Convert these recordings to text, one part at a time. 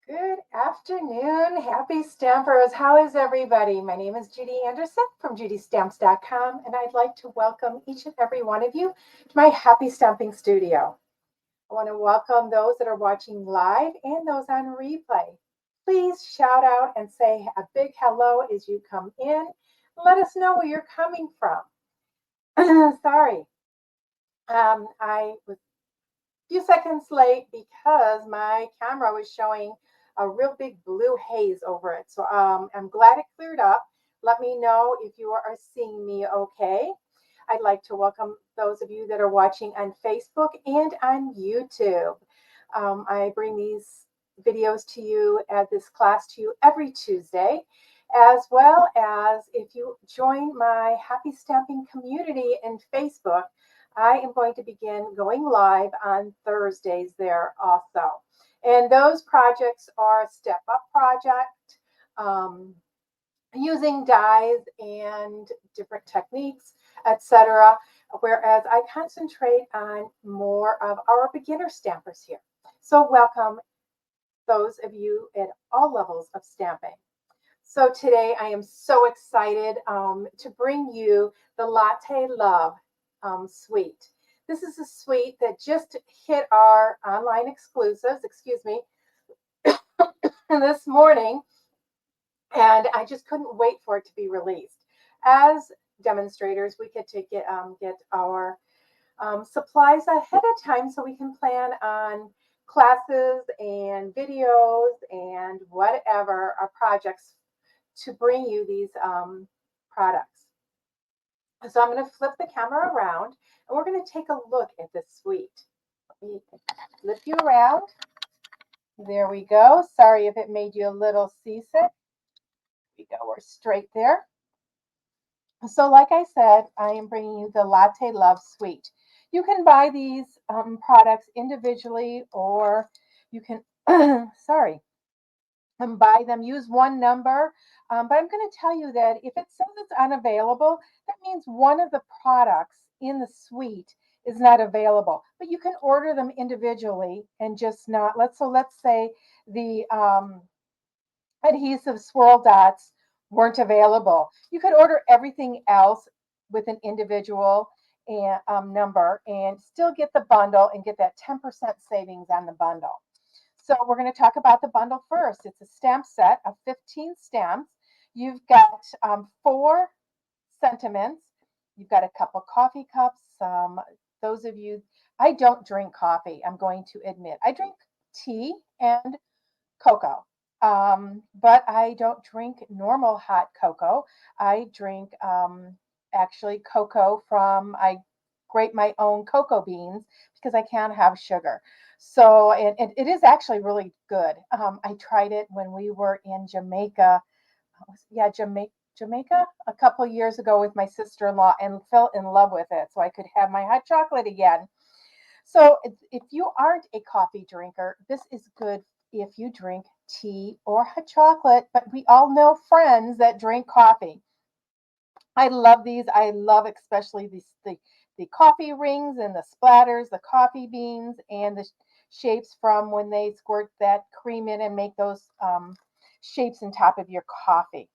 Good afternoon, happy stampers. How is everybody? My name is Judy Anderson from judystamps.com, and I'd like to welcome each and every one of you to my happy stamping studio. I want to welcome those that are watching live and those on replay. Please shout out and say a big hello as you come in. Let us know where you're coming from. Sorry, I was few seconds late because my camera was showing a real big blue haze over it. So I'm glad it cleared up. Let me know if you are seeing me okay. I'd like to welcome those of you that are watching on Facebook and on YouTube. I bring these videos to you, add this class to you every Tuesday, as well as if you join my Happy Stamping community in Facebook, I am going to begin going live on Thursdays there also. And those projects are a step-up project, using dies and different techniques, etc. Whereas I concentrate on more of our beginner stampers here. So welcome those of you at all levels of stamping. So today I am so excited to bring you the Latte Love suite. This is a suite that just hit our online exclusives, excuse me, this morning, and I just couldn't wait for it to be released. As demonstrators, we get to get our supplies ahead of time so we can plan on classes and videos and whatever our projects to bring you these products. So I'm going to flip the camera around and we're going to take a look at this suite. Let me flip you around. There we go. Sorry if it made you a little seasick. There we go. We're straight there. So like I said, I am bringing you the Latte Love suite. You can buy these products individually or you can, sorry, buy them, use one number. But I'm going to tell you that if it says it's unavailable, that means one of the products in the suite is not available. But you can order them individually and just not, let's say the adhesive swirl dots weren't available. You could order everything else with an individual number and still get the bundle and get that 10% savings on the bundle. So we're going to talk about the bundle first. It's a stamp set of 15 stamps. You've got 4 sentiments. You've got a couple coffee cups. Those of you, I don't drink coffee, I'm going to admit. I drink tea and cocoa. But I don't drink normal hot cocoa. I drink actually cocoa from, I grate my own cocoa beans because I can't have sugar. So, and it is actually really good. I tried it when we were in Jamaica. Yeah, Jamaica a couple years ago with my sister-in-law and fell in love with it. So I could have my hot chocolate again. So if you aren't a coffee drinker, this is good if you drink tea or hot chocolate, but we all know friends that drink coffee. I love these. I love especially the coffee rings and the splatters, the coffee beans, and the shapes from when they squirt that cream in and make those shapes on top of your coffee.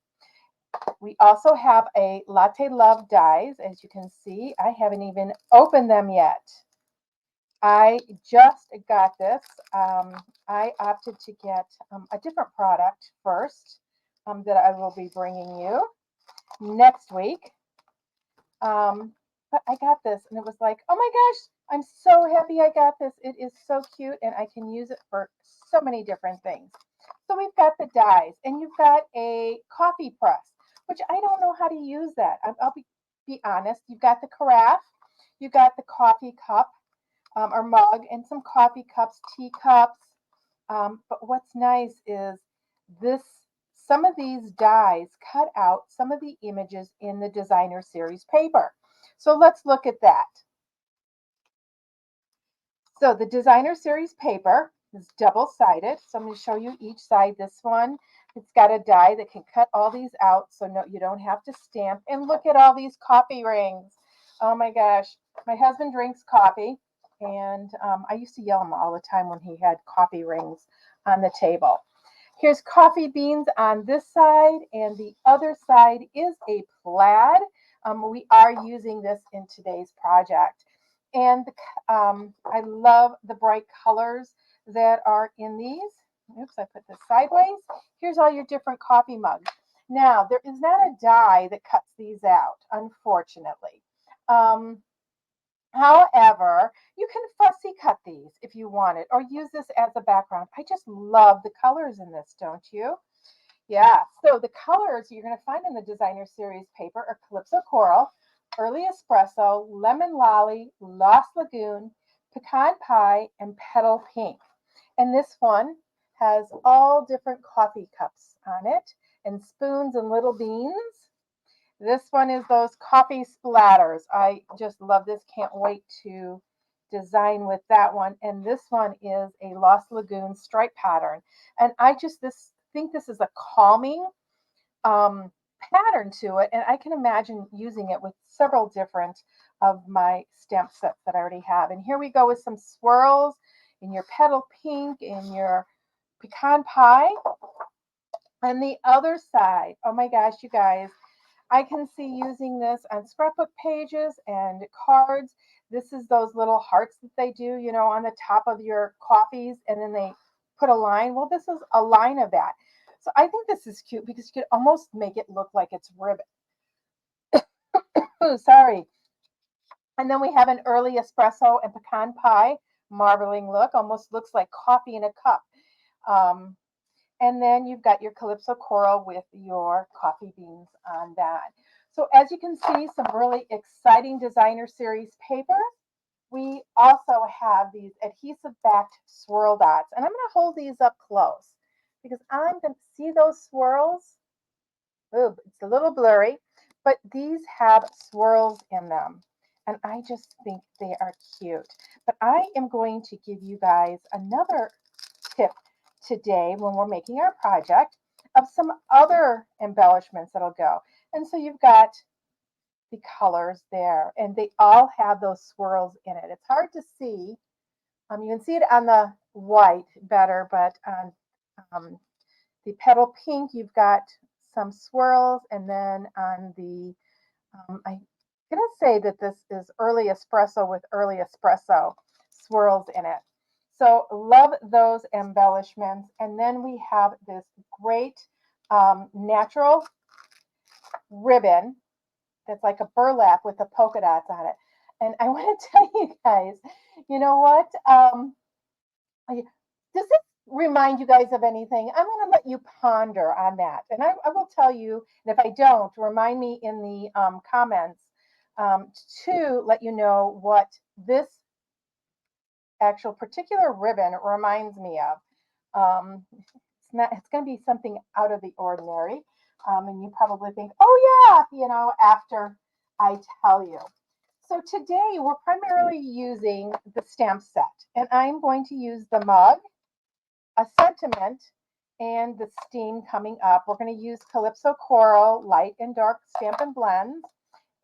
We also have a Latte Love dies. As you can see, I haven't even opened them yet. I just got this. I opted to get a different product first that I will be bringing you next week. But I got this and it was like, oh my gosh, I'm so happy I got this. It is so cute and I can use it for so many different things. So we've got the dies and you've got a coffee press, which I don't know how to use that. I'll be honest. You've got the carafe, you've got the coffee cup or mug, and some coffee cups, teacups. But what's nice is this. Some of these dies cut out some of the images in the designer series paper. So let's look at that. So the designer series paper is double-sided. So I'm going to show you each side. This one, it's got a die that can cut all these out so no, you don't have to stamp. And look at all these coffee rings. Oh my gosh. My husband drinks coffee. And I used to yell at him all the time when he had coffee rings on the table. Here's coffee beans on this side, and the other side is a plaid. We are using this in today's project. And I love the bright colors that are in these. Oops, I put this sideways. Here's all your different coffee mugs. Now, there is not a die that cuts these out, unfortunately. Um, However, you can fussy cut these if you want it, or use this as a background. I just love the colors in this, don't you? Yeah, so the colors you're going to find in the designer series paper are Calypso Coral, Early Espresso, Lemon Lolly, Lost Lagoon, Pecan Pie, and Petal Pink. And this one has all different coffee cups on it, and spoons and little beans. This one is those coffee splatters. I just love this. Can't wait to design with that one. And this one is a Lost Lagoon stripe pattern. And I just think this is a calming pattern to it. And I can imagine using it with several different of my stamp sets that I already have. And here we go with some swirls in your petal pink, in your pecan pie. And the other side, oh my gosh, you guys, I can see using this on scrapbook pages and cards. This is those little hearts that they do, you know, on the top of your coffees, and then they put a line. Well, this is a line of that. So I think this is cute because you could almost make it look like it's ribbon. Oh, sorry. And then we have an early espresso and pecan pie marbling look, almost looks like coffee in a cup. Um, And then you've got your Calypso Coral with your coffee beans on that. So as you can see, some really exciting designer series paper. We also have these adhesive backed swirl dots. And I'm going to hold these up close because I'm going to see those swirls. Ooh, it's a little blurry, but these have swirls in them. And I just think they are cute. But I am going to give you guys another tip today when we're making our project of some other embellishments that'll go. And so you've got the colors there, and they all have those swirls in it. It's hard to see. You can see it on the white better, but on the petal pink, you've got some swirls, and then on the, I'm going to say that this is early espresso with early espresso swirls in it. So love those embellishments. And then we have this great natural ribbon that's like a burlap with the polka dots on it. And I want to tell you guys, you know what? Does it remind you guys of anything? I'm going to let you ponder on that. And I will tell you, and if I don't, remind me in the comments to let you know what this actual particular ribbon reminds me of. It's going to be something out of the ordinary. And you probably think, oh yeah, you know, after I tell you. So today we're primarily using the stamp set, and I'm going to use the mug, a sentiment, and the steam coming up. We're going to use Calypso Coral, light and dark Stampin' Blends,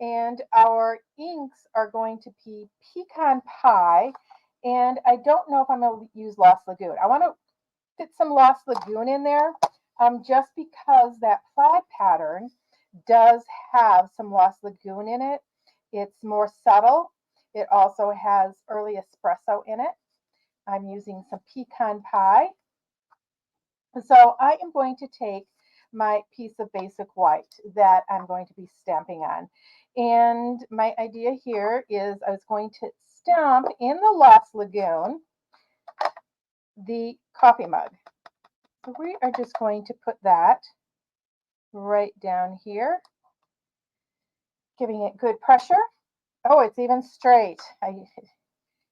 and our inks are going to be Pecan Pie, and I don't know if I'm going to use Lost Lagoon. I want to fit some Lost Lagoon in there, just because that plaid pattern does have some Lost Lagoon in it. It's more subtle. It also has early espresso in it. I'm using some pecan pie. So I am going to take my piece of basic white that I'm going to be stamping on. And my idea here is I was going to stamp in the Lost Lagoon the coffee mug. So we are just going to put that right down here, giving it good pressure. Oh, it's even straight.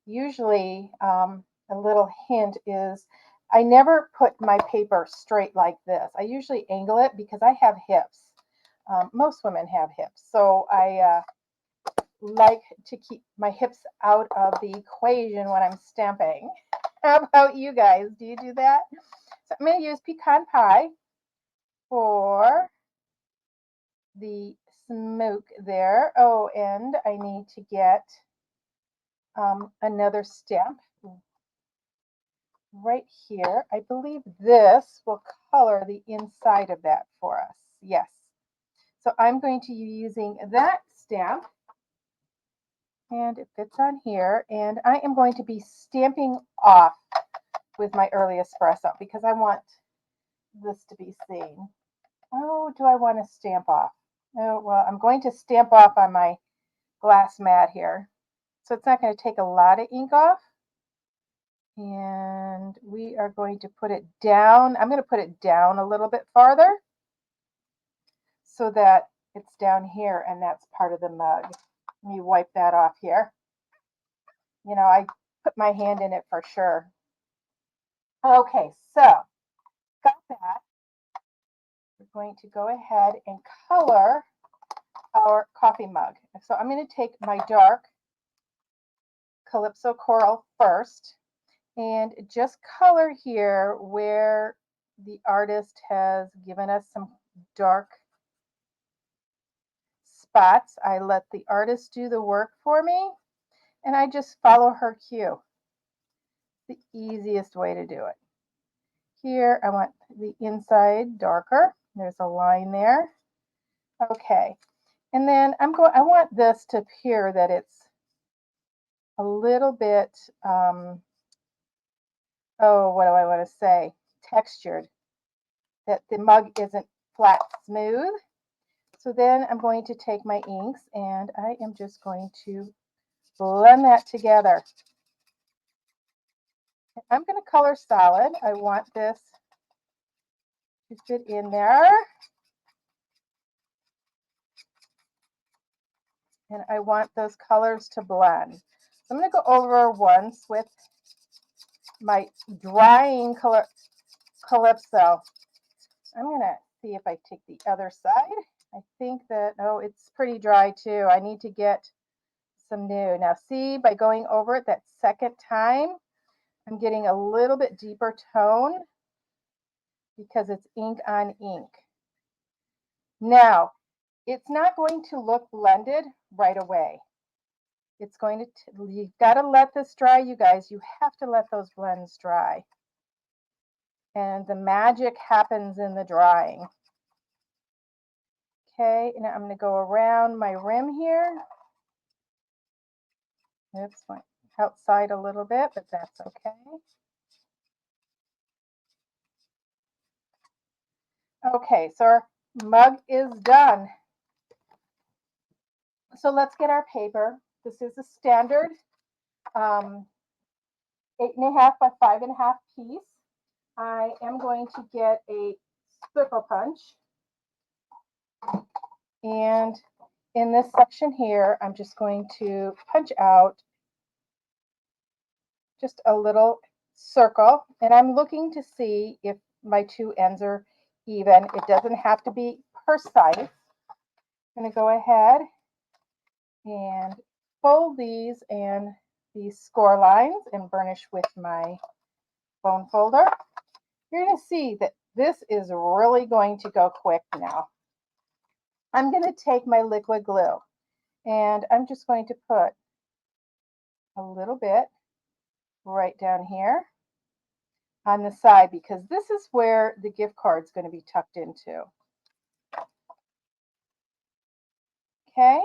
Usually a little hint is I never put my paper straight like this. I usually angle it because I have hips. Most women have hips. So I like to keep my hips out of the equation when I'm stamping. How about you guys? Do you do that? So I'm going to use pecan pie for the smoke there. Oh, and I need to get another stamp right here. I believe this will color the inside of that for us. Yes. So I'm going to be using that stamp, and it fits on here, and I am going to be stamping off with my early espresso because I want this to be seen. Oh, do I want to stamp off? Oh, well, I'm going to stamp off on my glass mat here. So it's not going to take a lot of ink off. And we are going to put it down. I'm going to put it down a little bit farther so that it's down here and that's part of the mug. Let me wipe that off here. You know, I put my hand in it for sure. Okay, so got that. We're going to go ahead and color our coffee mug. So I'm going to take my dark Calypso Coral first and just color here where the artist has given us some dark spots. I let the artist do the work for me and I just follow her cue. The easiest way to do it. Here I want the inside darker. There's a line there. Okay. And then I want this to appear that it's a little bit, oh, what do I want to say? Textured. That the mug isn't flat smooth. So then I'm going to take my inks and I am just going to blend that together. I'm going to color solid. I want this to fit in there. And I want those colors to blend. So I'm going to go over once with my drying Calypso. I'm going to see if I take the other side. I think that, oh, it's pretty dry too. I need to get some new. Now see, by going over it that second time, I'm getting a little bit deeper tone because it's ink on ink. Now, it's not going to look blended right away. It's going to, you've got to let this dry, you guys. You have to let those blends dry. And the magic happens in the drying. Okay, and I'm going to go around my rim here. Oops, went outside a little bit, but that's okay. Okay, so our mug is done. So let's get our paper. This is a standard 8.5 by 5.5 piece. I am going to get a circle punch. And in this section here, I'm just going to punch out just a little circle. And I'm looking to see if my two ends are even. It doesn't have to be precise. I'm going to go ahead and fold these and these score lines and burnish with my bone folder. You're going to see that this is really going to go quick now. I'm going to take my liquid glue and I'm just going to put a little bit right down here on the side because this is where the gift card is going to be tucked into. Okay,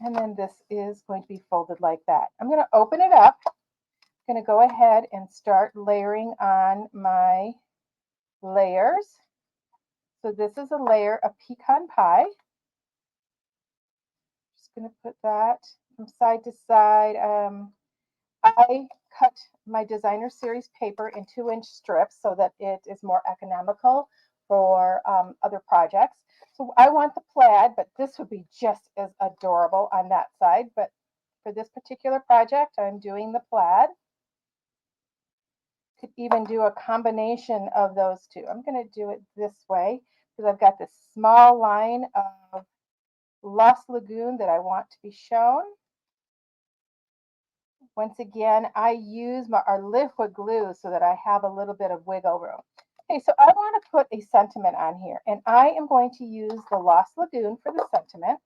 and then this is going to be folded like that. I'm going to open it up. I'm going to go ahead and start layering on my layers. So this is a layer of pecan pie. Just going to put that from side to side. I cut my designer series paper in 2-inch strips so that it is more economical for other projects. So I want the plaid, but this would be just as adorable on that side. But for this particular project, I'm doing the plaid. Could even do a combination of those two. I'm going to do it this way because I've got this small line of Lost Lagoon that I want to be shown. Once again, I use our liquid glue so that I have a little bit of wiggle room. Okay, so I want to put a sentiment on here, and I am going to use the Lost Lagoon for the sentiment.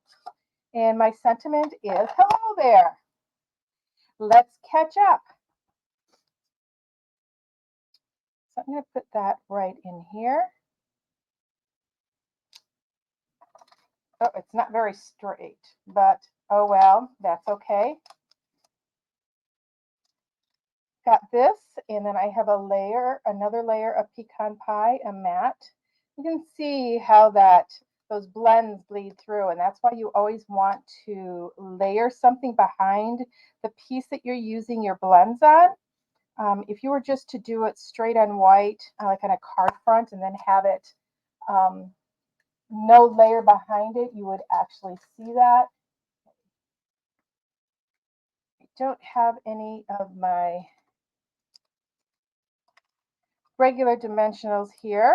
And my sentiment is, hello there, let's catch up. So I'm going to put that right in here. Oh, it's not very straight, but oh well, that's okay. Got this, and then I have another layer of pecan pie, a matte. You can see how those blends bleed through, and that's why you always want to layer something behind the piece that you're using your blends on. If you were just to do it straight on white, like on a card front, and then have it no layer behind it, you would actually see that. I don't have any of my regular dimensionals here.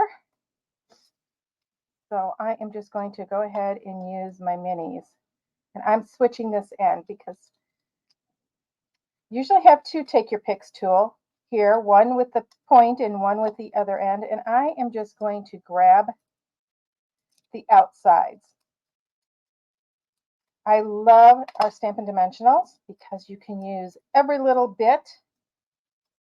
So I am just going to go ahead and use my minis. And I'm switching this end because you usually have two take your picks tool here, one with the point and one with the other end. And I am just going to grab the outsides. I love our Stampin' Dimensionals because you can use every little bit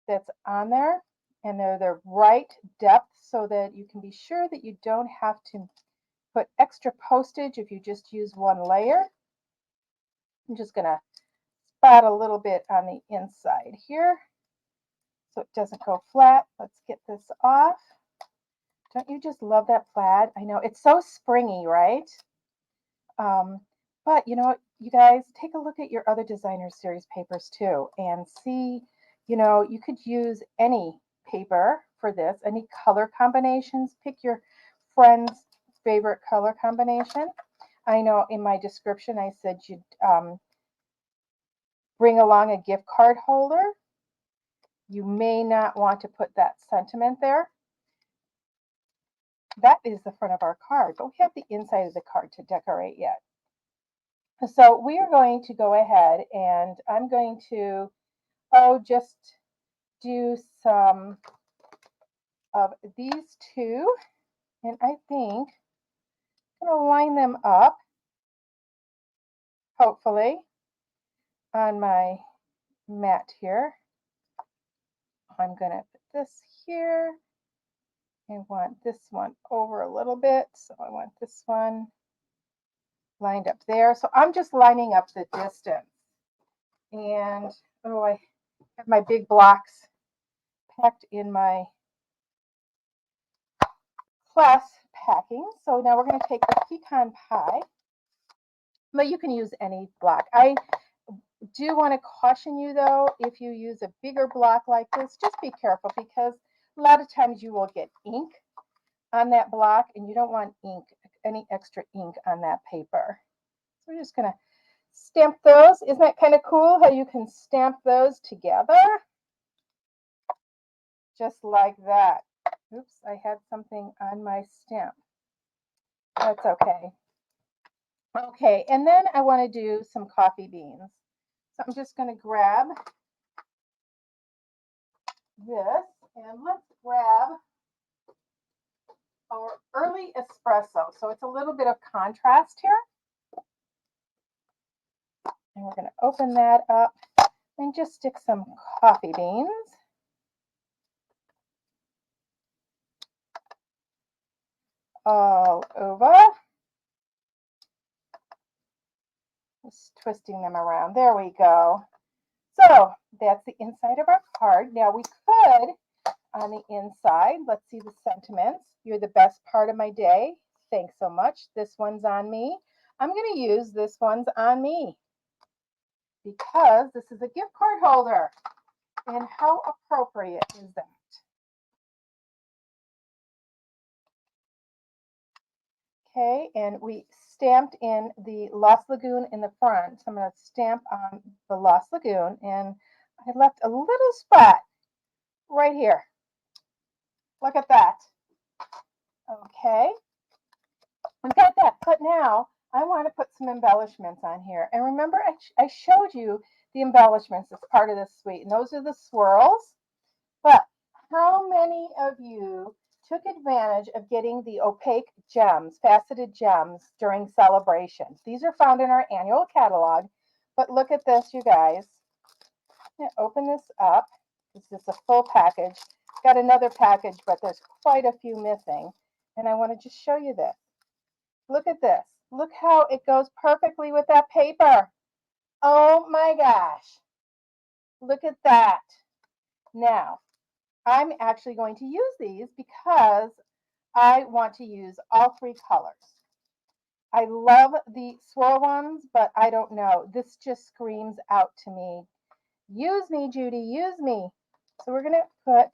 that's on there, and they're the right depth so that you can be sure that you don't have to put extra postage if you just use one layer. I'm just going to spot a little bit on the inside here so it doesn't go flat. Let's get this off. Don't you just love that plaid? I know it's so springy, right? But you know what, you guys, take a look at your other designer series papers too and see, you could use any paper for this, any color combinations. Pick your friend's favorite color combination. I know in my description I said you'd bring along a gift card holder. You may not want to put that sentiment there. That is the front of our card, but we have the inside of the card to decorate yet. So we are going to go ahead and I'm going to, just do some of these two. And I think I'm going to line them up, hopefully, on my mat here. I'm going to put this here. I want this one over a little bit. So I want this one lined up there. So I'm just lining up the distance. And, I have my big blocks packed in my class packing. So now we're going to take the pecan pie, but you can use any block. I do want to caution you though, if you use a bigger block like this, just be careful because a lot of times you will get ink on that block and you don't want any extra ink on that paper. So we're just going to stamp those. Isn't that kind of cool how you can stamp those together? Just like that. Oops, I had something on my stamp. That's okay. Okay, and then I want to do some coffee beans. So I'm just going to grab this and let's grab our early espresso. So it's a little bit of contrast here. And we're going to open that up and just stick some coffee beans. All over. Just twisting them around. There we go. So that's the inside of our card. Now we could, on the inside, let's see the sentiments. You're the best part of my day. Thanks so much. This one's on me. I'm going to use this one's on me because this is a gift card holder. And how appropriate is that? Okay, and we stamped in the Lost Lagoon in the front. So I'm going to stamp on the Lost Lagoon, and I left a little spot right here. Look at that. Okay, we've got that, but now I want to put some embellishments on here. And remember, I showed you the embellishments as part of this suite, and those are the swirls. But how many of you took advantage of getting the opaque gems, faceted gems during celebrations? These are found in our annual catalog, but look at this, you guys. I'm going to open this up. This is a full package. got another package, but there's quite a few missing. And I want to just show you this. Look at this. Look how it goes perfectly with that paper. Oh my gosh. Look at that. Now, I'm actually going to use these because I want to use all three colors. I love the swirl ones, but I don't know. This just screams out to me. Use me, Judy, use me. So we're going to put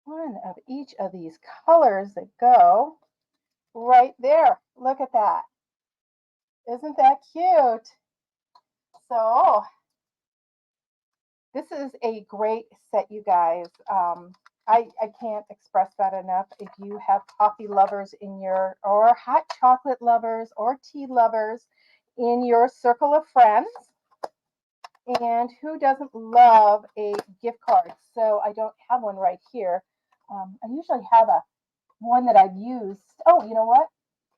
one of each of these colors that go right there. Look at that. Isn't that cute? So this is a great set, you guys. I can't express that enough. If you have coffee lovers in your, or hot chocolate lovers, or tea lovers in your circle of friends, and who doesn't love a gift card? So I don't have one right here. I usually have one that I've used. Oh, you know what?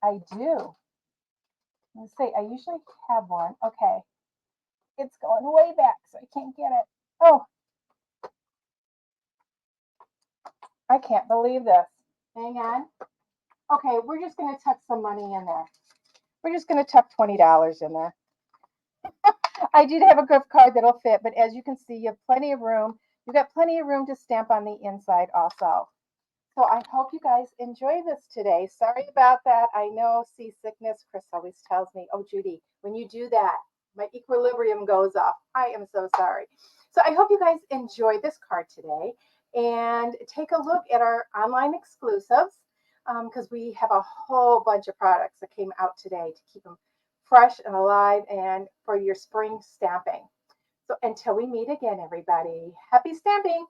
I do. Let's see. I usually have one. Okay. It's going way back, so I can't get it. Oh, I can't believe this. Hang on. Okay, we're just going to tuck some money in there. We're just going to tuck $20 in there. I did have a gift card that'll fit, but as you can see, you have plenty of room. You've got plenty of room to stamp on the inside also. So I hope you guys enjoy this today. Sorry about that. I know seasickness. Chris always tells me, oh, Judy, when you do that, my equilibrium goes off. I am so sorry. So I hope you guys enjoyed this card today and take a look at our online exclusives because we have a whole bunch of products that came out today to keep them fresh and alive and for your spring stamping. So until we meet again, everybody, happy stamping.